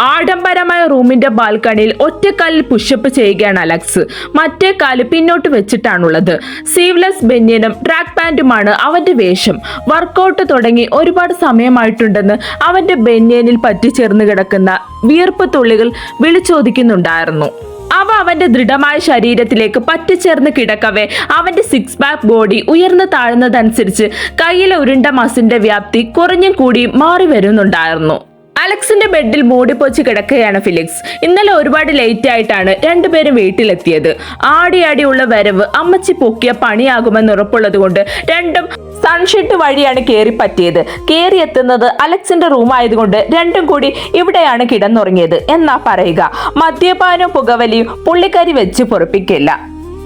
ആഡംബരമായ റൂമിന്റെ ബാൽക്കണിയിൽ ഒറ്റക്കാലിൽ പുഷപ്പ് ചെയ്യുകയാണ് അലക്സ്. മറ്റേ കാല് പിന്നോട്ട് വെച്ചിട്ടാണുള്ളത്. സീവ്ലെസ് ബെന്യനും ട്രാക്ക് പാന്റുമാണ് അവന്റെ വേഷം. വർക്കൗട്ട് തുടങ്ങി ഒരുപാട് സമയമായിട്ടുണ്ടെന്ന് അവന്റെ ബെന്യനിൽ പറ്റിച്ചേർന്ന് കിടക്കുന്ന വിയർപ്പ് തുള്ളികൾ വിളിച്ചോദിക്കുന്നുണ്ടായിരുന്നു. അവ അവന്റെ ദൃഢമായ ശരീരത്തിലേക്ക് പറ്റിച്ചേർന്ന് കിടക്കവേ അവന്റെ സിക്സ് പാക്ക് ബോഡി ഉയർന്നു താഴുന്നതനുസരിച്ച് കയ്യിലെ ഉരുണ്ട മസിന്റെ വ്യാപ്തി കുറഞ്ഞും കൂടി മാറി വരുന്നുണ്ടായിരുന്നു. അലക്സിന്റെ ബെഡിൽ മൂടിപ്പൊച്ച് കിടക്കുകയാണ് ഫിലിക്സ്. ഇന്നലെ ഒരുപാട് ലേറ്റ് ആയിട്ടാണ് രണ്ടുപേരും വീട്ടിലെത്തിയത്. ആടിയുള്ള വരവ് അമ്മച്ചി പൊക്കിയ പണിയാകുമെന്ന് ഉറപ്പുള്ളത് കൊണ്ട് രണ്ടും സൺഷെഡ് വഴിയാണ് കയറിപ്പറ്റിയത്. കയറിയെത്തുന്നത് അലക്സിന്റെ റൂം ആയതുകൊണ്ട് രണ്ടും കൂടി ഇവിടെയാണ് കിടന്നുറങ്ങിയത് എന്നാ പറയുക. മദ്യപാനവും പുകവലിയും പുള്ളിക്കാരി വെച്ച് പൊറപ്പിക്കില്ല.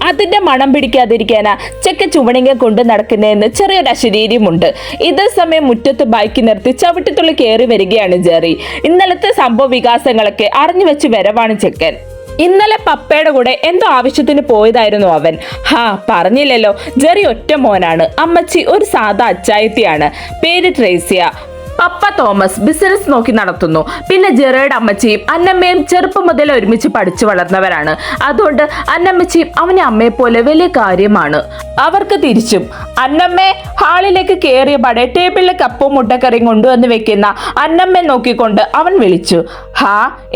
അതിന്റെ മണം പിടിക്കാതിരിക്കാനാ ചെക്ക ചുവണിങ്ങ കൊണ്ട് നടക്കുന്നതെന്ന് ചെറിയൊരു അശരീര്യമുണ്ട്. ഇതേ സമയം മുറ്റത്ത് ബൈക്ക് നിർത്തി ചവിട്ടിത്തുള്ളി കയറി വരികയാണ് ജെറി. ഇന്നലത്തെ സംഭവ വികാസങ്ങളൊക്കെ അറിഞ്ഞു വെച്ച് വരവാണ് ചെക്കൻ. ഇന്നലെ പപ്പയുടെ കൂടെ എന്തോ ആവശ്യത്തിന് പോയതായിരുന്നു അവൻ. പറഞ്ഞില്ലല്ലോ, ജെറി ഒറ്റ മോനാണ്. അമ്മച്ചി ഒരു സാധാ അച്ചായത്തിയാണ്. പേര് ട്രേസിയ. പപ്പ തോമസ് ബിസിനസ് നോക്കി നടത്തുന്നു. പിന്നെ ജെറിയുടെ അമ്മച്ചിയും അന്നമ്മയും ചെറുപ്പം മുതൽ ഒരുമിച്ച് പഠിച്ചു വളർന്നവരാണ്. അതുകൊണ്ട് അന്നമ്മച്ചിയും അവനെ അമ്മയെ പോലെ വലിയ കാര്യമാണ്. അവർക്ക് തിരിച്ചും. അന്നമ്മേ ഹാളിലേക്ക് കയറിയ പടെ ടേബിളിലെ കപ്പും മുട്ടക്കറിയും കൊണ്ടുവന്ന് വെക്കുന്ന അന്നമ്മയെ നോക്കിക്കൊണ്ട് അവൻ വിളിച്ചു.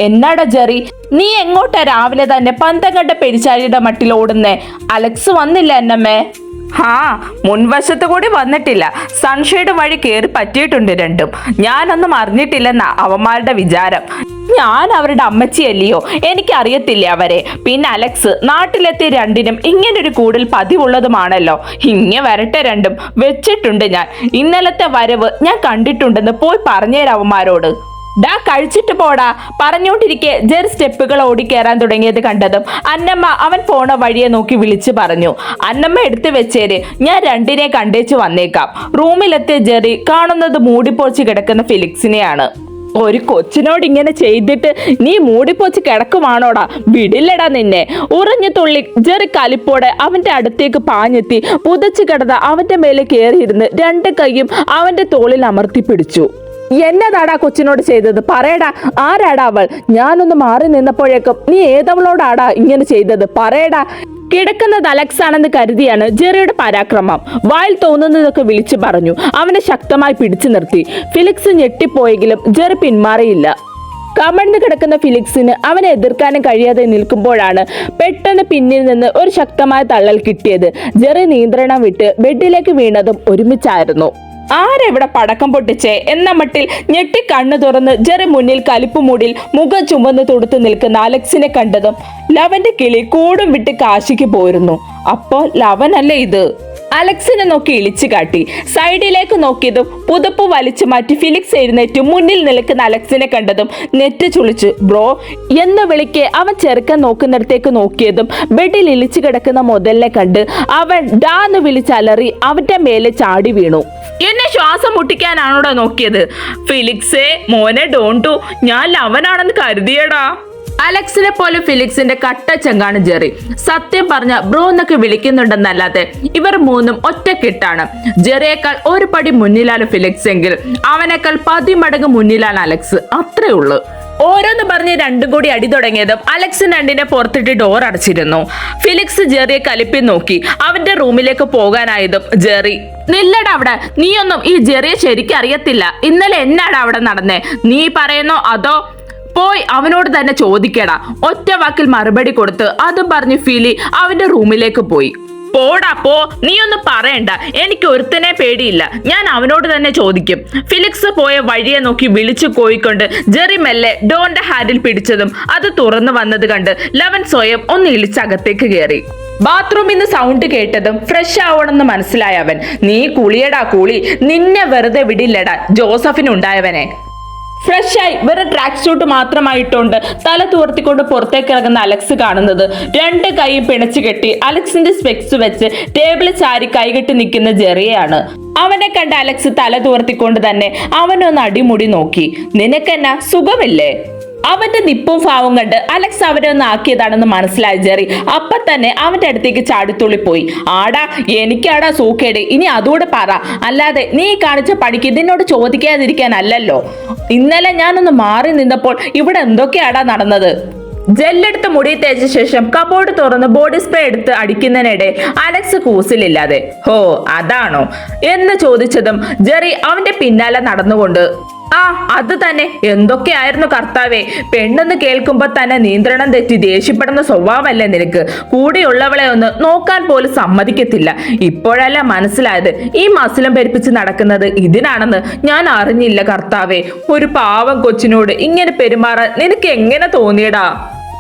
എന്നാടാ ജെറി, നീ എങ്ങോട്ടാ രാവിലെ തന്നെ പന്തം കണ്ട പെരിച്ചാരിയുടെ മട്ടിൽ ഓടുന്നേ? അലക്സ് വന്നില്ല അന്നമ്മേ? മുൻവശത്ത് കൂടി വന്നിട്ടില്ല. സൺഷെയ്ഡ് വഴി കയറി പറ്റിയിട്ടുണ്ട് രണ്ടും. ഞാനൊന്നും അറിഞ്ഞിട്ടില്ലെന്നാ അവന്മാരുടെ വിചാരം. ഞാൻ അവരുടെ അമ്മച്ചിയല്ലയോ, എനിക്കറിയത്തില്ല അവരെ. പിന്നെ അലക്സ് നാട്ടിലെത്തിയ രണ്ടിനും ഇങ്ങനൊരു കൂടൽ പതിവുള്ളതുമാണല്ലോ. വരട്ടെ രണ്ടും വെച്ചിട്ടുണ്ട് ഞാൻ. ഇന്നലത്തെ വരവ് ഞാൻ കണ്ടിട്ടുണ്ടെന്ന് പോയി പറഞ്ഞേരാ അവന്മാരോട്. കഴിച്ചിട്ട് പോടാ. പറഞ്ഞോണ്ടിരിക്കെ ജെറി സ്റ്റെപ്പുകൾ ഓടിക്കയറാൻ തുടങ്ങിയത് കണ്ടതും അന്നമ്മ അവൻ പോണ വഴിയെ നോക്കി വിളിച്ചു പറഞ്ഞു. അന്നമ്മ എടുത്തു വെച്ചേര്, ഞാൻ രണ്ടിനെ കണ്ടേച്ചു വന്നേക്കാം. റൂമിലെത്തിയ ജെറി കാണുന്നത് മൂടിപ്പൊളിച്ച് കിടക്കുന്ന ഫിലിക്സിനെയാണ്. ഒരു കൊച്ചിനോട് ഇങ്ങനെ ചെയ്തിട്ട് നീ മൂടിപ്പൊച്ച് കിടക്കുവാണോടാ? വിടില്ലടാ നിന്നെ. ഉറഞ്ഞു തുള്ളി ജെറി കലിപ്പോടെ അവന്റെ അടുത്തേക്ക് പാഞ്ഞെത്തി പുതച്ചു കിടന്ന അവന്റെ മേലെ കയറിയിരുന്ന് രണ്ട് കൈയും അവന്റെ തോളിൽ അമർത്തി പിടിച്ചു. എന്നതാടാ കൊച്ചിനോട് ചെയ്തത്? പറയടാ, ആരാടാ അവൾ? ഞാനൊന്ന് മാറി നിന്നപ്പോഴേക്കും നീ ഏതവളോടാടാ ഇങ്ങനെ ചെയ്തത്? പറയടാ. കിടക്കുന്നത് അലക്സ് ആണെന്ന് കരുതിയാണ് ജെറിയുടെ പരാക്രമം. വായിൽ തോന്നുന്നതൊക്കെ വിളിച്ചു പറഞ്ഞു. അവനെ ശക്തമായി പിടിച്ചു നിർത്തി. Felix ഞെട്ടിപ്പോയെങ്കിലും Jerry പിന്മാറിയില്ല. കമഴ്ന്നു കിടക്കുന്ന ഫിലിക്സിന് അവനെ എതിർക്കാനും കഴിയാതെ നിൽക്കുമ്പോഴാണ് പെട്ടെന്ന് പിന്നിൽ നിന്ന് ഒരു ശക്തമായ തള്ളൽ കിട്ടിയത്. ജെറി നിയന്ത്രണം വിട്ട് ബെഡിലേക്ക് വീണതും ഒരുമിച്ചായിരുന്നു. ആരെവിടെ പടക്കം പൊട്ടിച്ചേ എന്ന മട്ടിൽ ഞെട്ടി കണ്ണു തുറന്ന് ജെറി മുന്നിൽ കലിപ്പുമൂടിൽ മുഖം ചുമന്ന് തൊടുത്തു നിൽക്കുന്ന അലക്സിനെ കണ്ടതും ലവന്റെ കിളി കൂടും വിട്ട് കാശിക്ക് പോയിരുന്നു. അപ്പോ ലവനല്ലേ ഇത്? അലക്സിനെ നോക്കി ഇളിച്ചു കാട്ടി. സൈഡിലേക്ക് നോക്കിയതും പുതപ്പ് വലിച്ചു മാറ്റി ഫിലിക്സ് എഴുന്നേറ്റ് മുന്നിൽ നിൽക്കുന്ന അലക്സിനെ കണ്ടതും നെറ്റ് ചുളിച്ചു. ബ്രോ എന്ന് വിളിക്കെ അവൻ ചെറുക്കൻ നോക്കുന്നിടത്തേക്ക് നോക്കിയതും ബെഡിൽ ഇളിച്ചു കിടക്കുന്ന മുതലിനെ കണ്ട് അവൻ ഡാന്ന് വിളിച്ചലറി അവന്റെ മേലെ ചാടി വീണു. എന്നെ ശ്വാസം മുട്ടിക്കാനാണോടാ നോക്കിയത്? ഫിലിക്സേ മോനെ ഡോണ്ടു, ഞാൻ ലവനാണെന്ന് കരുതിയടാ. അലക്സിനെ പോലെ ഫിലിക്സിന്റെ കട്ടച്ചങ്കാണ് ജെറി. സത്യം പറഞ്ഞ ബ്രോ എന്നൊക്കെ വിളിക്കുന്നുണ്ടെന്നല്ലാതെ ഇവർ മൂന്നും ഒറ്റക്കെട്ടാണ്. ജെറിയേക്കാൾ ഒരു പടി മുന്നിലാണ് ഫിലിക്സ് എങ്കിൽ അവനേക്കാൾ 10 മടങ്ങ് മുന്നിലാണ് അലക്സ്. അത്രേ ഉള്ളൂ. ഓരോന്ന് പറഞ്ഞ് രണ്ടും കൂടി അടി തുടങ്ങിയതും അലക്സ് രണ്ടിനെ പുറത്തിട്ട് ഡോർ അടച്ചിരുന്നു. ഫിലിക്സ് ജെറിയെ കലിപ്പി നോക്കി. അവന്റെ റൂമിലേക്ക് പോകാനായതും ജെറി, നില്ലടാ അവിടെ. നീയൊന്നും ഈ ജെറിയെ ശരിക്കും അറിയത്തില്ല. ഇന്നലെ എന്നാടാ അവിടെ നടന്നേ? നീ പറയുന്നോ അതോ പോയി അവനോട് തന്നെ ചോദിക്കടാ. ഒറ്റ വാക്കിൽ മറുപടി കൊടുത്ത് അതും പറഞ്ഞ് ഫിലി അവന്റെ റൂമിലേക്ക് പോയി. പോടാ പോ, നീ ഒന്നും പറയണ്ട. എനിക്ക് ഒരുത്തനെ പേടിയില്ല. ഞാൻ അവനോട് തന്നെ ചോദിക്കും. ഫിലിക്സ് പോയ വഴിയെ നോക്കി വിളിച്ചു പോയിക്കൊണ്ട് ജെറി മെല്ലെ ഡോറിന്റെ ഹാൻഡിൽ പിടിച്ചതും അത് തുറന്നു വന്നത് കണ്ട് ലവൻ സ്വയം ഒന്ന് ഇളിച്ചകത്തേക്ക് കയറി. ബാത്റൂമിൽ നിന്ന് സൗണ്ട് കേട്ടതും ഫ്രഷ് ആവണമെന്ന് മനസ്സിലായ അവൻ, നീ കുളിയടാ കുളി, നിന്നെ വെറുതെ വിടില്ലടാ ജോസഫിനുണ്ടായവനെ. ഫ്രഷായി വെറും ട്രാക്ക് സ്യൂട്ട് മാത്രമായിട്ടുണ്ട് തല തുവർത്തിക്കൊണ്ട് പുറത്തേക്ക് ഇറങ്ങുന്ന അലക്സ് കാണുന്നത് രണ്ട് കൈയും പിണച്ചു കെട്ടി അലക്സിന്റെ സ്പെക്സ് വെച്ച് ടേബിളിൽ ചാരി കൈകെട്ടി നിൽക്കുന്ന ജെറിയാണ്. അവനെ കണ്ട അലക്സ് തല തുവർത്തിക്കൊണ്ട് തന്നെ അവനൊന്ന് അടിമുടി നോക്കി. നിനക്കെന്നാ സുഖമില്ലേ? അവന്റെ നിപ്പും ഭാവവും കണ്ട് അലക്സ് അവനെ ഒന്ന് ആക്കിയതാണെന്ന് മനസ്സിലായി ജെറി അപ്പൊ തന്നെ അവന്റെ അടുത്തേക്ക് ചാടിത്തുള്ളിപ്പോയി. ആടാ എനിക്കാടാ സൂക്കേട്, ഇനി അതുകൂടെ പറ, അല്ലാതെ നീ കാണിച്ച പണിക്ക് ഇതിനോട് ചോദിക്കാതിരിക്കാനല്ലല്ലോ. ഇന്നലെ ഞാനൊന്ന് മാറി നിന്നപ്പോൾ ഇവിടെ എന്തൊക്കെയാടാ നടന്നത്? ജെല്ലെടുത്ത് മുടി തേച്ച ശേഷം കബോർഡ് തുറന്ന് ബോഡി സ്പ്രേ എടുത്ത് അടിക്കുന്നതിനിടെ അലക്സ് കൂസിലില്ലാതെ ഹോ അതാണോ എന്ന് ചോദിച്ചതും ജെറി അവന്റെ പിന്നാലെ നടന്നുകൊണ്ട് അത് തന്നെ, എന്തൊക്കെയായിരുന്നു കർത്താവേ, പെണ്ണെന്ന് കേൾക്കുമ്പോ തന്നെ നിയന്ത്രണം തെറ്റി ദേഷ്യപ്പെടുന്ന സ്വഭാവമല്ലേ നിനക്ക്? കൂടെയുള്ളവളെ ഒന്ന് നോക്കാൻ പോലും സമ്മതിക്കത്തില്ല. ഇപ്പോഴല്ല മനസ്സിലായത് ഈ മസിലും പെരുപ്പിച്ച് നടക്കുന്നത് ഇതിനാണെന്ന്. ഞാൻ അറിഞ്ഞില്ല കർത്താവേ. ഒരു പാവം കൊച്ചിനോട് ഇങ്ങനെ പെരുമാറാൻ നിനക്ക് എങ്ങനെ തോന്നിയടാ?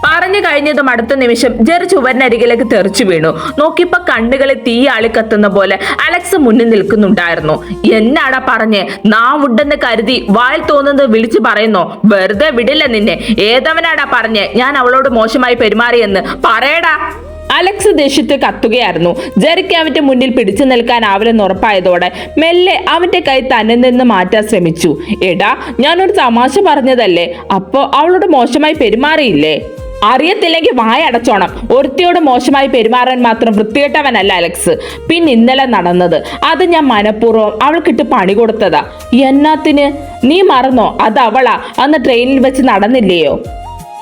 പറഞ്ഞു കഴിഞ്ഞതും അടുത്ത നിമിഷം ജെറി ചുവരിനരികിലേക്ക് തെറിച്ചു വീണു. നോക്കിയപ്പോ കണ്ണുകളിൽ തീ ആളിക്കത്തുന്ന പോലെ അലക്സ് മുന്നിൽ നിൽക്കുന്നുണ്ടായിരുന്നു. എന്നാടാ പറഞ്ഞേ? നാവുണ്ടെന്ന് കരുതി വായിൽ തോന്നുന്നത് വിളിച്ചു പറയുന്നോ? വെറുതെ വിടില്ല നിന്നെ. ഏതവനാടാ പറഞ്ഞേ ഞാൻ അവളോട് മോശമായി പെരുമാറിയെന്ന്? പറയടാ. അലക്സ് ദേഷ്യത്തെ കത്തുകയായിരുന്നു. ജെറിക്ക് അവന്റെ മുന്നിൽ പിടിച്ചു നിൽക്കാനാവില്ലെന്ന് ഉറപ്പായതോടെ മെല്ലെ അവന്റെ കൈ തന്നിൽ നിന്ന് മാറ്റാൻ ശ്രമിച്ചു. എടാ ഞാനൊരു തമാശ പറഞ്ഞതല്ലേ, അപ്പോ അവളോട് മോശമായി പെരുമാറിയില്ലേ? അറിയത്തില്ലെങ്കിൽ വായടച്ചോണം. ഒരുത്തിയോട് മോശമായി പെരുമാറാൻ മാത്രം വൃത്തികെട്ടവനല്ല അലക്സ്. പിന്നെ ഇന്നലെ നടന്നത് അത് ഞാൻ മനഃപൂർവ്വം അവൾക്കിട്ട് പണി കൊടുത്തതാ. എന്നാത്തിന്? നീ മറന്നോ? അത് അവളാ അന്ന് ട്രെയിനിൽ വെച്ച് നടന്നില്ലയോ?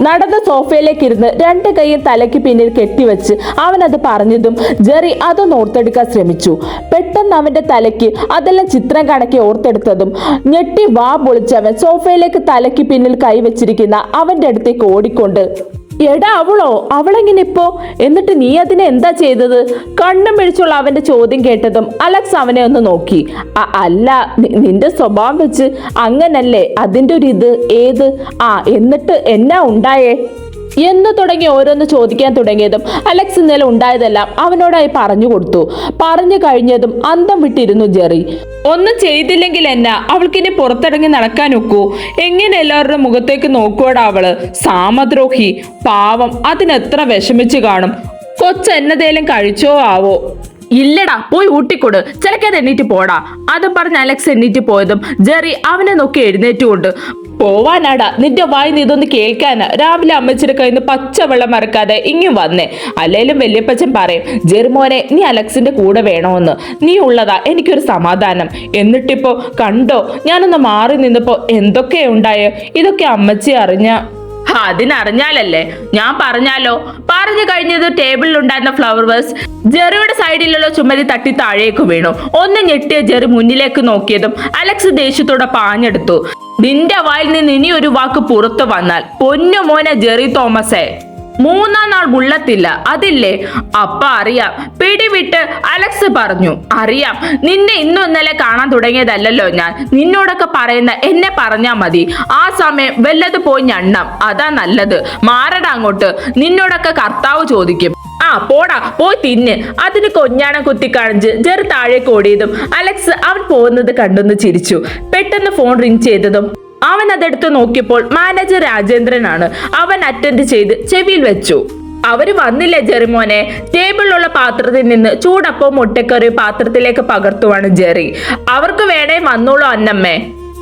നടന്ന സോഫയിലേക്ക് ഇരുന്ന് രണ്ട് കൈയും തലയ്ക്ക് പിന്നിൽ കെട്ടിവെച്ച് അവനത് പറഞ്ഞതും ജെറി അതൊന്ന് ഓർത്തെടുക്കാൻ ശ്രമിച്ചു. പെട്ടെന്ന് അവന്റെ തലയ്ക്ക് അതെല്ലാം ചിത്രം കണക്കി ഓർത്തെടുത്തതും ഞെട്ടി വാ പൊളിച്ചവൻ സോഫയിലേക്ക് തലയ്ക്ക് പിന്നിൽ കൈവച്ചിരിക്കുന്ന അവന്റെ അടുത്തേക്ക് ഓടിക്കൊണ്ട് എടാ അവളോ? അവളെങ്ങനെ ഇപ്പോ? എന്നിട്ട് നീ അതിനെ എന്താ ചെയ്തത്? കണ്ണും പിടിച്ചുള്ള അവന്റെ ചോദ്യം കേട്ടതും അലക്സ് അവനെ ഒന്ന് നോക്കി. അല്ല, നിന്റെ സ്വഭാവം വെച്ച് അങ്ങനല്ലേ അതിന്റെ ഒരു ഇത്. ഏത്? എന്നിട്ട് എന്നാ ഉണ്ടായേ എന്ന് തുടങ്ങി ഓരോന്ന് ചോദിക്കാൻ തുടങ്ങിയതും അലക്സ് ഇന്നലെ ഉണ്ടായതെല്ലാം അവനോടായി പറഞ്ഞു കൊടുത്തു. പറഞ്ഞു കഴിഞ്ഞതും അന്തം വിട്ടിരുന്നു ജെറി. ഒന്നും ചെയ്തില്ലെങ്കിൽ എന്നാ അവൾക്കിനി പുറത്തിറങ്ങി നടക്കാൻ ഒക്കൂ? എങ്ങനെ എല്ലാവരുടെ മുഖത്തേക്ക് നോക്കുവാടാ അവള്? സാമദ്രോഹി പാവം, അതിനെത്ര വിഷമിച്ചു കാണും. കൊച്ചെന്നതേലും കഴിച്ചോ ആവോ? ഇല്ലടാ, പോയി ഊട്ടിക്കൊട്, ചിലക്കത് എണ്ണീറ്റ് പോടാ. അത് പറഞ്ഞ് അലക്സ് എണ്ണീറ്റ് പോയതും ജെറി അവനെ നോക്കി എഴുന്നേറ്റുകൊണ്ട് പോവാനാടാ, നിന്റെ വായിന്ന് ഇതൊന്ന് കേൾക്കാനാ രാവിലെ അമ്മച്ചിയുടെ കയ്യിൽ നിന്ന് പച്ചവെള്ളം മറക്കാതെ ഇങ്ങും വന്നേ. അല്ലേലും വല്യപ്പച്ചൻ പറയും ജെറിമോനെ നീ അലക്സിന്റെ കൂടെ വേണമെന്ന്. നീ ഉള്ളതാ എനിക്കൊരു സമാധാനം. എന്നിട്ടിപ്പോ കണ്ടോ ഞാനൊന്ന് മാറി നിന്നപ്പോ എന്തൊക്കെയാ ഉണ്ടായേ? ഇതൊക്കെ അമ്മച്ചി അറിഞ്ഞ അതിനറിഞ്ഞാലല്ലേ? ഞാൻ പറഞ്ഞാലോ? പറഞ്ഞു കഴിഞ്ഞത് ടേബിളിൽ ഉണ്ടായിരുന്ന ഫ്ലവർ വേസ് ജെറിയുടെ സൈഡിലുള്ള ചുമരി തട്ടി താഴേക്ക് വീണു. ഒന്ന് ഞെട്ടിയ ജെറി മുന്നിലേക്ക് നോക്കിയതും അലക്സ് ദേഷ്യത്തോടെ പാഞ്ഞെടുത്തു. നിന്റെ വായിൽ നിന്ന് ഇനി ഒരു വാക്ക് പുറത്തു വന്നാൽ പൊന്നു മോനെ ജെറി തോമസേ, മൂന്നാം നാൾ മുള്ളത്തില്ല, അതില്ലേ? അപ്പ അറിയാം. പിടിവിട്ട് അലക്സ് പറഞ്ഞു. അറിയാം, നിന്നെ ഇന്നും ഇന്നലെ കാണാൻ തുടങ്ങിയതല്ലല്ലോ ഞാൻ. നിന്നോടൊക്കെ പറയുന്ന എന്നെ പറഞ്ഞാ മതി. ആ സമയം വല്ലത് പോയി ഞണ്ണം, അതാ നല്ലത്. മാറടാ അങ്ങോട്ട്, നിന്നോടൊക്കെ കർത്താവ് ചോദിക്കും. പോടാ, പോയി തിന്ന്. അതിന് കൊഞ്ഞാണം കുത്തി കാണിച്ച് ജെറി താഴേക്ക് ഓടിയതും അലക്സ് അവൻ പോകുന്നത് കണ്ടൊന്ന് ചിരിച്ചു. പെട്ടെന്ന് ഫോൺ റിംഗ് ചെയ്തതും അവൻ അതെടുത്ത് നോക്കിയപ്പോൾ മാനേജർ രാജേന്ദ്രനാണ്. അവൻ അറ്റൻഡ് ചെയ്ത് ചെവിയിൽ വെച്ചു. അവര് വന്നില്ലേ ജെറിമോനെ? ടേബിളിലുള്ള പാത്രത്തിൽ നിന്ന് ചൂടപ്പവും മുട്ടക്കറി പാത്രത്തിലേക്ക് പകർത്തുവാണ് ജെറി. അവർക്ക് വേണേ വന്നോളൂ അന്നമ്മേ.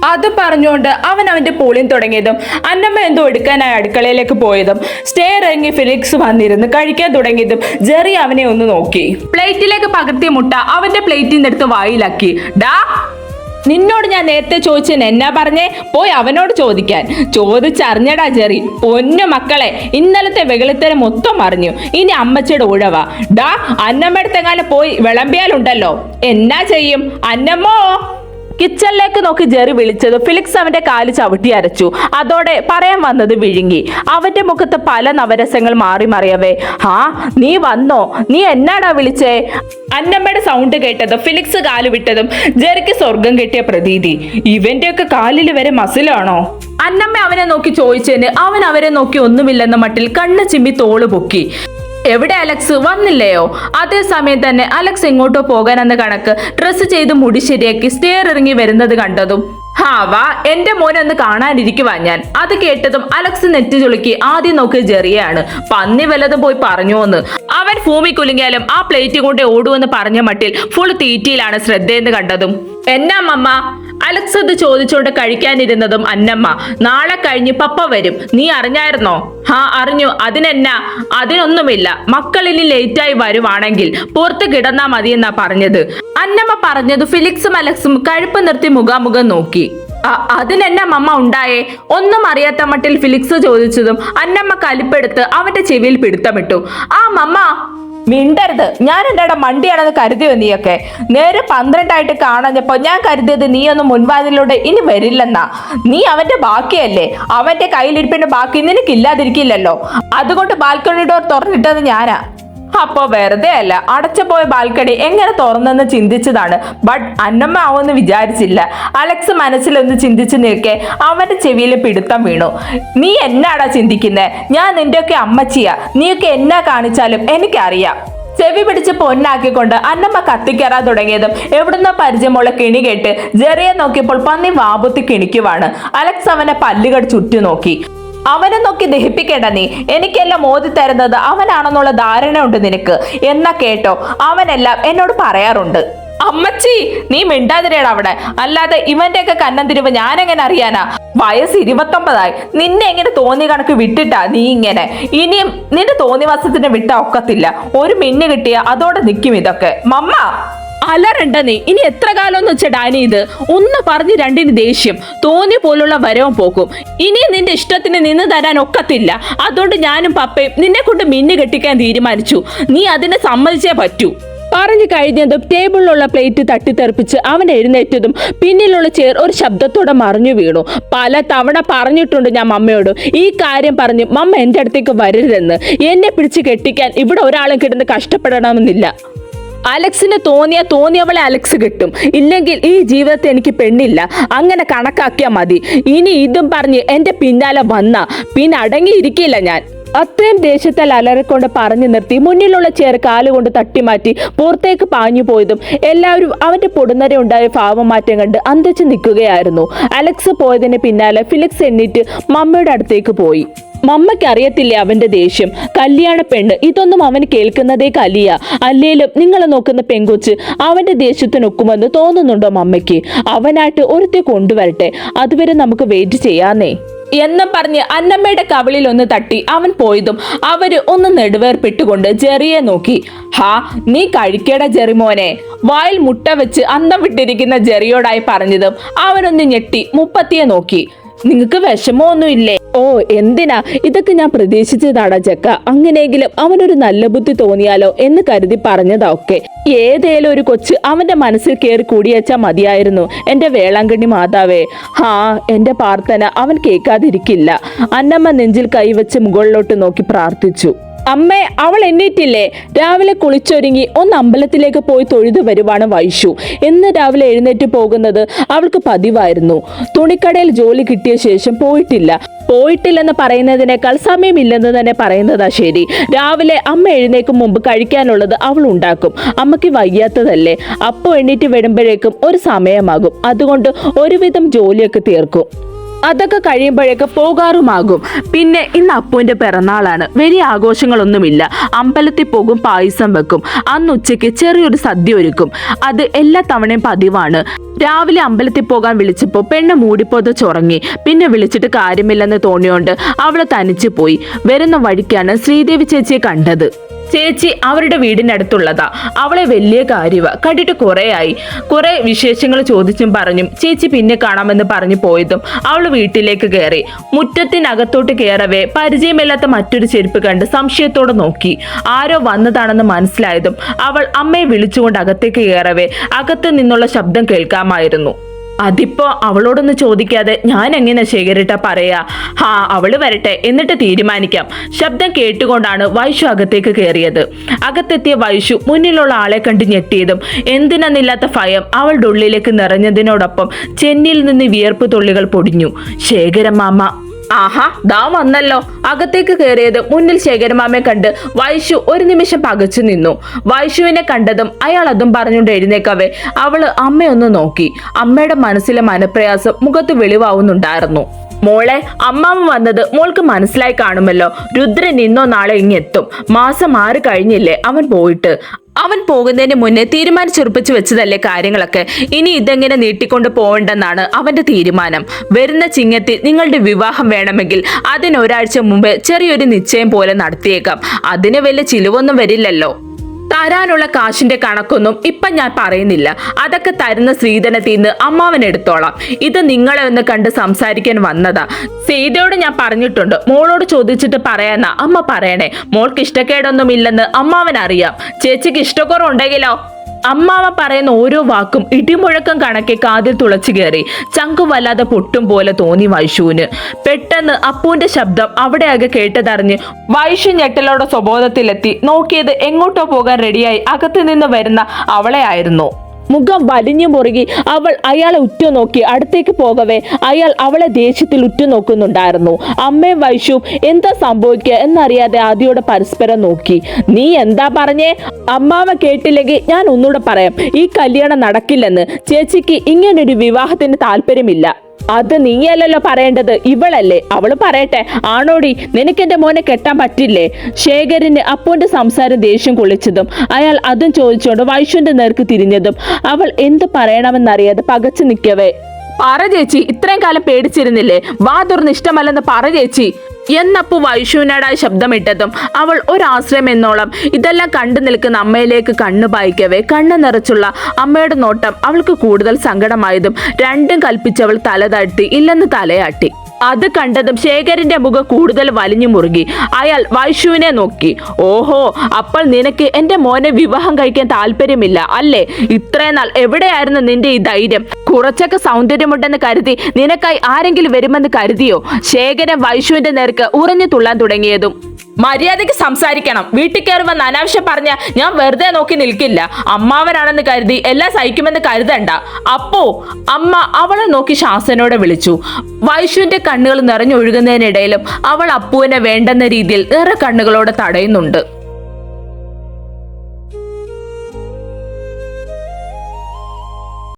അത് പറഞ്ഞുകൊണ്ട് അവൻ അവന്റെ പോളിങ് തുടങ്ങിയതും അന്നമ്മ എന്തോ എടുക്കാനായി അടുക്കളയിലേക്ക് പോയതും സ്റ്റെയർ ഇറങ്ങി ഫിലിക്സ് വന്നിരുന്ന് കഴിക്കാൻ തുടങ്ങിയതും ജെറി അവനെ ഒന്ന് നോക്കി. പ്ലേറ്റിലേക്ക് പകർത്തിയ മുട്ട അവന്റെ പ്ലേറ്റിൽ നിന്ന് എടുത്ത് വായിലാക്കി. ഡാ, നിന്നോട് ഞാൻ നേരത്തെ ചോദിച്ചതിന് എന്നാ പറഞ്ഞേ? പോയി അവനോട് ചോദിക്കാൻ. ചോദിച്ചറിഞ്ഞടാ ജെറി. പൊന്നു മക്കളെ, ഇന്നലത്തെ വെകളിത്തരം മൊത്തം അറിഞ്ഞു. ഇനി അമ്മച്ചിയുടെ ഉഴവാ. ഡാ, അന്നമ്മടുത്തെങ്ങാനും പോയി വിളമ്പിയാലുണ്ടല്ലോ. എന്നാ ചെയ്യും? അന്നമ്മോ. കിച്ചണിലേക്ക് നോക്കി ജെറി വിളിച്ചത് ഫിലിക്സ് അവന്റെ കാല് ചവിട്ടി അരച്ചു. അതോടെ പറയാൻ വന്നത് വിഴുങ്ങി. അവന്റെ മുഖത്ത് പല നവരസങ്ങൾ മാറി മറിയവേ. നീ വന്നോ? നീ എന്നാടാ വിളിച്ചേ? അന്നമ്മയുടെ സൗണ്ട് കേട്ടത് ഫിലിക്സ് കാല് വിട്ടതും ജെറിക്ക് സ്വർഗം കിട്ടിയ പ്രതീതി. ഇവന്റെയൊക്കെ കാലിൽ വരെ മസിലാണോ? അന്നമ്മ അവനെ നോക്കി ചോദിച്ചതിന് അവൻ അവരെ നോക്കി ഒന്നുമില്ലെന്ന മട്ടിൽ കണ്ണ് ചിമ്മി തോള് പൊക്കി. എവിടെ അലക്സ്? വന്നില്ലയോ? അതേസമയം തന്നെ അലക്സ് എങ്ങോട്ടോ പോകാനെന്ന കണക്ക് ഡ്രസ്സ് ചെയ്ത് മുടി ശരിയാക്കി സ്റ്റെയർ ഇറങ്ങി വരുന്നത് കണ്ടതും വാ, എന്റെ മോനെ ഒന്ന് കാണാനിരിക്കുവാ ഞാൻ. അത് കേട്ടതും അലക്സ് നെറ്റി ചുളുക്കി ആദ്യം നോക്കി ജെറിയാണ്. പന്നി വല്ലതും പോയി പറഞ്ഞോന്ന്. അവൻ ഭൂമി കുലുങ്ങിയാലും ആ പ്ലേറ്റ് കൊണ്ട് ഓടുവെന്ന് പറഞ്ഞ മട്ടിൽ ഫുൾ തീറ്റിയിലാണ് ശ്രദ്ധയെന്ന് കണ്ടതും എന്നാ മമ്മ അലക്സ് അത് ചോദിച്ചോണ്ട് കഴിക്കാനിരുന്നതും അന്നമ്മ, നാളെ കഴിഞ്ഞ് പപ്പ വരും, നീ അറിഞ്ഞായിരുന്നോ? അറിഞ്ഞു. അതിനെന്നാ? അതിനൊന്നുമില്ല, മക്കൾ ഇനി ലേറ്റായി വരുവാണെങ്കിൽ പുറത്ത് കിടന്നാ മതിയെന്നാ പറഞ്ഞത്. അന്നമ്മ പറഞ്ഞത് ഫിലിക്സും അലക്സും കഴിപ്പ് നിർത്തി മുഖാമുഖം നോക്കി. അതിനെന്നാ മമ്മ ഉണ്ടായേ? ഒന്നും അറിയാത്ത മട്ടിൽ ഫിലിക്സ് ചോദിച്ചതും അന്നമ്മ കലിപ്പെടുത്ത് അവന്റെ ചെവിയിൽ പിടുത്തമിട്ടു. മമ്മ മിണ്ടരുത്. ഞാൻ എന്താ മണ്ടിയാണെന്ന് കരുതിയോ നീയൊക്കെ? നേരെ 12 കാണഞ്ഞപ്പോ ഞാൻ കരുതിയത് നീയൊന്നും മുൻവാതിലൂടെ ഇനി വരില്ലെന്നാ. നീ അവന്റെ ബാക്കിയല്ലേ, അവന്റെ കയ്യിലിരിപ്പിന്റെ ബാക്കി നിനക്കില്ലാതിരിക്കില്ലല്ലോ. അതുകൊണ്ട് ബാൽക്കണി ഡോർ തുറന്നിട്ടത് ഞാനാ. അപ്പോ വെറുതെ അല്ല, അടച്ചുപോയ ബാൽക്കണി എങ്ങനെ തുറന്നെന്ന് ചിന്തിച്ചതാണ്. ബട്ട് അന്നമ്മ ആവുമെന്ന് വിചാരിച്ചില്ല. അലക്സ് മനസ്സിലൊന്ന് ചിന്തിച്ചു നിൽക്കെ അവന്റെ ചെവിയിൽ പിടുത്തം വീണു. നീ എന്നാടാ ചിന്തിക്കുന്നേ? ഞാൻ നിന്റെയൊക്കെ അമ്മച്ചിയാ. നീയൊക്കെ എന്നാ കാണിച്ചാലും എനിക്കറിയാം. ചെവി പിടിച്ച് പൊന്നാക്കിക്കൊണ്ട് അന്നമ്മ കത്തിക്കയറാൻ തുടങ്ങിയതും എവിടുന്ന പരിചയമുള്ള കിണി കേട്ട് ജെറിയെ നോക്കിയപ്പോൾ പന്നി വാപുത്തി കിണിക്കുവാണ്. അലക്സ് അവനെ പല്ലുകൾ ചുറ്റി നോക്കി. അവനെ നോക്കി ദഹിപ്പിക്കേണ്ട നീ, എനിക്കെല്ലാം മോദി തരുന്നത് അവനാണെന്നുള്ള ധാരണ ഉണ്ട് നിനക്ക്. എന്നാ കേട്ടോ, അവനെല്ലാം എന്നോട് പറയാറുണ്ട്. അമ്മച്ചി നീ മിണ്ടാതിരേടാ അവിടെ, അല്ലാതെ ഇവന്റെയൊക്കെ കന്നന്തിരിവ് ഞാനെങ്ങനെ അറിയാനാ? വയസ്സ് 29ആയി, നിന്നെ എങ്ങനെ തോന്നി കണക്ക് വിട്ടിട്ടാ നീ ഇങ്ങനെ? ഇനിയും നിന്റെ തോന്നിവാസത്തിന് വിട്ടാ ഒക്കത്തില്ല. ഒരു മിന്നു കിട്ടിയ അതോടെ നിൽക്കും ഇതൊക്കെ. മമ്മ അലറണ്ട നീ. ഇനി എത്ര കാലം എന്ന് വെച്ച ഡാനി ഇത്? ഒന്ന് പറഞ്ഞ് രണ്ടിന് ദേഷ്യം തോന്നിയ പോലുള്ള വരവും പോക്കും. ഇനി നിന്റെ ഇഷ്ടത്തിന് നിന്ന് തരാൻ ഒക്കത്തില്ല. അതുകൊണ്ട് ഞാനും പപ്പയും നിന്നെ കൊണ്ട് മിന്നു കെട്ടിക്കാൻ തീരുമാനിച്ചു. നീ അതിനെ സമ്മതിച്ചേ പറ്റൂ. പറഞ്ഞു കഴിഞ്ഞതും ടേബിളിലുള്ള പ്ലേറ്റ് തട്ടിത്തെറിപ്പിച്ച് അവൻ എഴുന്നേറ്റതും പിന്നിലുള്ള ചെയർ ഒരു ശബ്ദത്തോടെ മറിഞ്ഞു വീണു. പല തവണ പറഞ്ഞിട്ടുണ്ട് ഞാൻ മമ്മയോട് ഈ കാര്യം പറഞ്ഞ് മമ്മ എൻ്റെ അടുത്തേക്ക് വരരുതെന്ന്. എന്നെ പിടിച്ച് കെട്ടിക്കാൻ ഇവിടെ ഒരാളും കിടന്ന് കഷ്ടപ്പെടണമെന്നില്ല. അലക്സിന് തോന്നിയവളെ അലക്സ് കിട്ടും, ഇല്ലെങ്കിൽ ഈ ജീവിതത്തെ എനിക്ക് പെണ്ണില്ല. അങ്ങനെ കണക്കാക്കിയാൽ മതി. ഇനി ഇതും പറഞ്ഞ് എൻ്റെ പിന്നാലെ വന്നാ പിന്നെ അടങ്ങിയിരിക്കില്ല ഞാൻ. അത്രയും ദേഷ്യത്താൽ അലറിക്കൊണ്ട് പറഞ്ഞു നിർത്തി മുന്നിലുള്ള ചെയർ കാലുകൊണ്ട് തട്ടിമാറ്റി പുറത്തേക്ക് പാഞ്ഞു പോയതും എല്ലാവരും അവന്റെ പൊടുന്നരെ ഉണ്ടായ ഭാവമാറ്റം കണ്ട് അന്തച്ച് നിൽക്കുകയായിരുന്നു. അലക്സ് പോയതിന് പിന്നാലെ ഫിലിക്സ് എണ്ണീറ്റ് മമ്മയുടെ അടുത്തേക്ക് പോയി. മമ്മയ്ക്ക് അറിയത്തില്ലേ അവന്റെ ദേഷ്യം? കല്യാണ പെണ്ണ്, ഇതൊന്നും അവന് കേൾക്കുന്നതേ കലിയ. അല്ലേലും നിങ്ങൾ നോക്കുന്ന പെങ്കൊച്ച് അവന്റെ ദേഷ്യത്തിനൊക്കുമെന്ന് തോന്നുന്നുണ്ടോ മമ്മയ്ക്ക്? അവനായിട്ട് ഒരുത്തെ കൊണ്ടുവരട്ടെ, അതുവരെ നമുക്ക് വെയിറ്റ് ചെയ്യാന്നേ എന്നും പറഞ്ഞ് അന്നമ്മയുടെ കവിളിൽ ഒന്ന് തട്ടി അവൻ പോയതും അവര് ഒന്ന് നെടുവേർപ്പിട്ടുകൊണ്ട് ജെറിയെ നോക്കി. നീ കഴിക്കേട ജെറി മോനെ. വായിൽ മുട്ട വെച്ച് അന്തം വിട്ടിരിക്കുന്ന ജെറിയോടായി പറഞ്ഞതും അവനൊന്ന് ഞെട്ടി മുപ്പത്തിയെ നോക്കി. നിങ്ങൾക്ക് വിഷമമൊന്നുമില്ലേ? എന്തിനാ? ഇതൊക്കെ ഞാൻ പ്രതീക്ഷിച്ചതാടാ ചെക്ക. അങ്ങനെയെങ്കിലും അവനൊരു നല്ല ബുദ്ധി തോന്നിയാലോ എന്ന് കരുതി പറഞ്ഞതാ ഒക്കെ. ഏതേലും ഒരു കൊച്ച് അവന്റെ മനസ്സിൽ കയറി കൂടിയച്ചാ മതിയായിരുന്നു എന്റെ വേളാങ്കണ്ണി മാതാവേ. എന്റെ പ്രാർത്ഥന അവൻ കേൾക്കാതിരിക്കില്ല. അന്നമ്മ നെഞ്ചിൽ കൈവച്ച് മുകളിലോട്ട് നോക്കി പ്രാർത്ഥിച്ചു. അമ്മേ, അവൾ എണ്ണീറ്റില്ലേ? രാവിലെ കുളിച്ചൊരുങ്ങി ഒന്ന് അമ്പലത്തിലേക്ക് പോയി തൊഴുതു വരുവാണ് വൈഷു. എന്ന് രാവിലെ എഴുന്നേറ്റ് പോകുന്നത് അവൾക്ക് പതിവായിരുന്നു. തുണിക്കടയിൽ ജോലി കിട്ടിയ ശേഷം പോയിട്ടില്ലെന്ന് പറയുന്നതിനേക്കാൾ സമയമില്ലെന്ന് തന്നെ പറയുന്നതാ ശരി. രാവിലെ അമ്മ എഴുന്നേക്കും മുമ്പ് കഴിക്കാനുള്ളത് അവൾ ഉണ്ടാക്കും. അമ്മയ്ക്ക് വയ്യാത്തതല്ലേ, അപ്പോൾ എണ്ണീറ്റ് വരുമ്പോഴേക്കും ഒരു സമയമാകും. അതുകൊണ്ട് ഒരുവിധം ജോലിയൊക്കെ തീർക്കും. അതൊക്കെ കഴിയുമ്പോഴേക്ക് പോകാറുമാകും. പിന്നെ ഇന്ന് അപ്പുവിന്റെ പിറന്നാളാണ്. വലിയ ആഘോഷങ്ങളൊന്നുമില്ല. അമ്പലത്തിൽ പോകും, പായസം വെക്കും. അന്ന് ഉച്ചയ്ക്ക് ചെറിയൊരു സദ്യ ഒരുക്കും. അത് എല്ലാ തവണയും പതിവാണ്. രാവിലെ അമ്പലത്തിൽ പോകാൻ വിളിച്ചപ്പോൾ പെണ്ണ് മൂടിപ്പോത് ചുറങ്ങി. പിന്നെ വിളിച്ചിട്ട് കാര്യമില്ലെന്ന് തോന്നിയോണ്ട് അവള് തനിച്ചു പോയി. വരുന്ന വഴിക്കാണ് ശ്രീദേവി ചേച്ചിയെ കണ്ടത്. ചേച്ചി അവരുടെ വീടിനടുത്തുള്ളതാ. അവളെ വലിയ കാര്യവാ, കണ്ടിട്ട് കുറെ വിശേഷങ്ങൾ ചോദിച്ചും പറഞ്ഞും ചേച്ചി പിന്നെ കാണാമെന്ന് പറഞ്ഞു പോയതും അവൾ വീട്ടിലേക്ക് കയറി. മുറ്റത്തിനകത്തോട്ട് കയറവേ പരിചയമില്ലാത്ത മറ്റൊരു ചെരുപ്പ് കണ്ട് സംശയത്തോടെ നോക്കി. ആരോ വന്നതാണെന്ന് മനസ്സിലായതും അവൾ അമ്മയെ വിളിച്ചുകൊണ്ട് അകത്തേക്ക് കയറവേ അകത്ത് നിന്നുള്ള ശബ്ദം കേൾക്കാമായിരുന്നു. അതിപ്പോ അവളോടൊന്ന് ചോദിക്കാതെ ഞാൻ എങ്ങനെ ശേഖരിട്ടാ പറയാ? അവള് വരട്ടെ, എന്നിട്ട് തീരുമാനിക്കാം. ശബ്ദം കേട്ടുകൊണ്ടാണ് വൈഷു അകത്തേക്ക് കയറിയത്. അകത്തെത്തിയ വൈഷു മുന്നിലുള്ള ആളെ കണ്ട് ഞെട്ടിയതും എന്തിനെന്നില്ലാത്ത ഭയം അവളുടെ ഉള്ളിലേക്ക് നിറഞ്ഞതിനോടൊപ്പം ചെന്നിയിൽ നിന്ന് വിയർപ്പ് തുള്ളികൾ പൊടിഞ്ഞു. ശേഖരമാമ ദാ വന്നല്ലോ. അകത്തേക്ക് കയറിയത് മുന്നിൽ ശേഖരമാമയെ കണ്ട് വൈഷു ഒരു നിമിഷം പകച്ചു നിന്നു. വൈഷുവിനെ കണ്ടതും അയാൾ അതും പറഞ്ഞുകൊണ്ട് എഴുന്നേക്കവേ അവള് അമ്മയൊന്ന് നോക്കി. അമ്മയുടെ മനസ്സിലെ മനപ്രയാസം മുഖത്ത് വെളിവാവുന്നുണ്ടായിരുന്നു. മോളെ, അമ്മാമ്മ വന്നത് മോൾക്ക് മനസ്സിലായി കാണുമല്ലോ. രുദ്രൻ ഇന്നോ നാളെ ഇങ്ങെത്തും. മാസം 6 കഴിഞ്ഞില്ലേ അവൻ പോയിട്ട്? അവൻ പോകുന്നതിന് മുന്നേ തീരുമാനിച്ചുറപ്പിച്ചു വെച്ചതല്ലേ കാര്യങ്ങളൊക്കെ. ഇനി ഇതെങ്ങനെ നീട്ടിക്കൊണ്ട് പോകണ്ടെന്നാണ് അവന്റെ തീരുമാനം. വരുന്ന ചിങ്ങത്തിൽ നിങ്ങളുടെ വിവാഹം വേണമെങ്കിൽ അതിന് ഒരാഴ്ച മുമ്പേ ചെറിയൊരു നിശ്ചയം പോലെ നടത്തിയേക്കാം. അതിന് വലിയ ചിലവൊന്നും വരില്ലല്ലോ. തരാനുള്ള കാശിന്റെ കണക്കൊന്നും ഇപ്പം ഞാൻ പറയുന്നില്ല. അതൊക്കെ തരുന്ന സ്ത്രീധനത്തിൽ നിന്ന് അമ്മാവൻ എടുത്തോളാം. ഇത് നിങ്ങളെ ഒന്ന് കണ്ട് സംസാരിക്കാൻ വന്നതാ. സീതയോട് ഞാൻ പറഞ്ഞിട്ടുണ്ട്, മോളോട് ചോദിച്ചിട്ട് പറയാന്നാ അമ്മ പറയണേ. മോൾക്ക് ഇഷ്ടക്കേടൊന്നും ഇല്ലെന്ന് അമ്മാവൻ അറിയാം. ചേച്ചിക്ക് ഇഷ്ടക്കുറവുണ്ടെങ്കിലോ? അമ്മാവ പറയുന്ന ഓരോ വാക്കും ഇടിമുഴക്കം കണക്കെ കാതിൽ തുളച്ചു കയറി. ചങ്കു വല്ലാതെ പൊട്ടും പോലെ തോന്നി വൈഷുവിന്. പെട്ടെന്ന് അപ്പുവിന്റെ ശബ്ദം അവിടെ ആകെ കേട്ടതറിഞ്ഞ് വൈഷു ഞെട്ടലോടെ സ്വബോധത്തിലെത്തി. നോക്കിയത് എങ്ങോട്ടോ പോകാൻ റെഡിയായി അകത്ത് നിന്ന് വരുന്ന അവളെ ആയിരുന്നു. മുഖം വലിഞ്ഞു മുറുകി അവൾ അയാളെ ഉറ്റുനോക്കി. അടുത്തേക്ക് പോകവേ അയാൾ അവളെ ദേഷ്യത്തിൽ ഉറ്റുനോക്കുന്നുണ്ടായിരുന്നു. അമ്മയും വൈഷു എന്താ സംഭവിക്കുക എന്നറിയാതെ ആദ്യയോടെ പരസ്പരം നോക്കി. നീ എന്താ പറഞ്ഞേ? അമ്മാവ കേട്ടില്ലെങ്കിൽ ഞാൻ ഒന്നുകൂടെ പറയാം. ഈ കല്യാണം നടക്കില്ലെന്ന്. ചേച്ചിക്ക് ഇങ്ങനൊരു വിവാഹത്തിന് താല്പര്യമില്ല. അത് നീയല്ലല്ലോ പറയേണ്ടത്, ഇവളല്ലേ. അവള് പറയട്ടെ. ആണോടി, നിനക്കെന്റെ മോനെ കെട്ടാൻ പറ്റില്ലേ? ശേഖരന് അപ്പുവിന്റെ സംസാരം ദേഷ്യം കൊള്ളിച്ചതും അയാൾ അതും ചോദിച്ചുകൊണ്ട് വൈഷുവിന്റെ നേർക്ക് തിരിഞ്ഞതും അവൾ എന്ത് പറയണമെന്നറിയാതെ പകച്ചു നിൽക്കവേ, പറ ചേച്ചി, ഇത്രയും കാലം പേടിച്ചിരുന്നില്ലേ? വാ തുറന്ന് ഇഷ്ടമല്ലെന്ന് പറ ചേച്ചി എന്നപ്പു വൈഷുവിനോടായി ശബ്ദമിട്ടതും അവൾ ഒരാശ്രയം എന്നോളം ഇതെല്ലാം കണ്ടു നിൽക്കുന്ന അമ്മയിലേക്ക് കണ്ണു പായിക്കവേ കണ്ണു നിറച്ചുള്ള അമ്മയുടെ നോട്ടം അവൾക്ക് കൂടുതൽ സങ്കടമായതും രണ്ടും കൽപ്പിച്ചവൾ തല താഴ്ത്തി ഇല്ലെന്ന് തലയാട്ടി. അത് കണ്ടതും ശേഖരന്റെ മുഖം കൂടുതൽ വലിഞ്ഞു മുറുകി. അയാൾ വൈഷുവിനെ നോക്കി. ഓഹോ, അപ്പോൾ നിനക്ക് എന്റെ മോനെ വിവാഹം കഴിക്കാൻ താല്പര്യമില്ല അല്ലേ? ഇത്രയും നാൾ എവിടെയായിരുന്നു നിന്റെ ഈ ധൈര്യം? കുറച്ചൊക്കെ സൗന്ദര്യമുണ്ടെന്ന് കരുതി നിനക്കായി ആരെങ്കിലും വരുമെന്ന് കരുതിയോ? ശേഖരൻ വൈഷുവിന്റെ നേർക്ക് ഉറഞ്ഞു തുള്ളാൻ തുടങ്ങിയതും മര്യാദയ്ക്ക് സംസാരിക്കണം. വീട്ടിൽ കയറുമെന്ന് അനാവശ്യം പറഞ്ഞ ഞാൻ വെറുതെ നോക്കി നിൽക്കില്ല. അമ്മാവനാണെന്ന് കരുതി എല്ലാം സഹിക്കുമെന്ന് കരുതണ്ട. അപ്പോ അമ്മ അവളെ നോക്കി ശാസനയോടെ വിളിച്ചു. വൈഷുവിന്റെ കണ്ണുകൾ നിറഞ്ഞൊഴുകുന്നതിനിടയിലും അവൾ അപ്പുവിനെ വേണ്ടെന്ന രീതിയിൽ നിറ കണ്ണുകളോടെ തടയുന്നുണ്ട്.